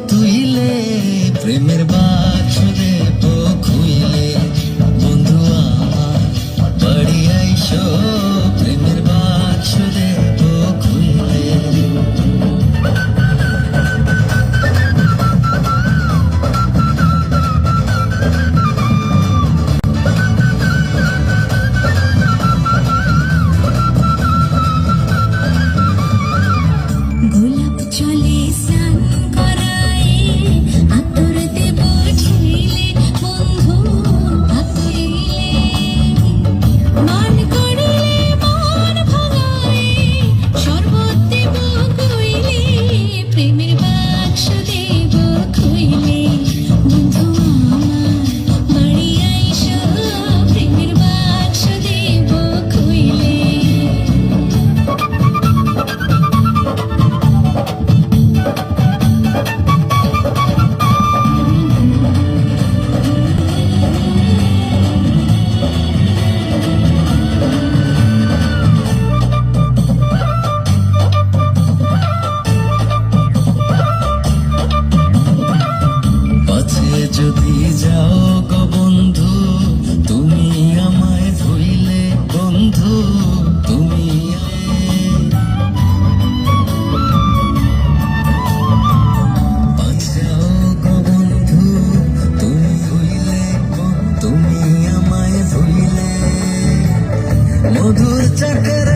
তুইলে প্রেমের বাক্স দেব খুইলে বন্ধু আমার বাড়ি আইসো প্রেমের বাক্স দেব খুইলে গোলাপ চলে স্নান করায় আতর দেব ছেলে বন্ধু আতরিলে মান করিলে মন ভাঙায় শরবত দেব কইলে প্রেমের বাক্স দেব খুইলে বন্ধু আমার বাড়ি আইসো প্রেমের বাক্স দেব খুইলে যদি যাও গো বন্ধু তুমি আমায় ভুইলে বন্ধু তুমি যাও গো বন্ধু তুমি ভুইলে তুমি আমায় ভুইলে মধুর চাকর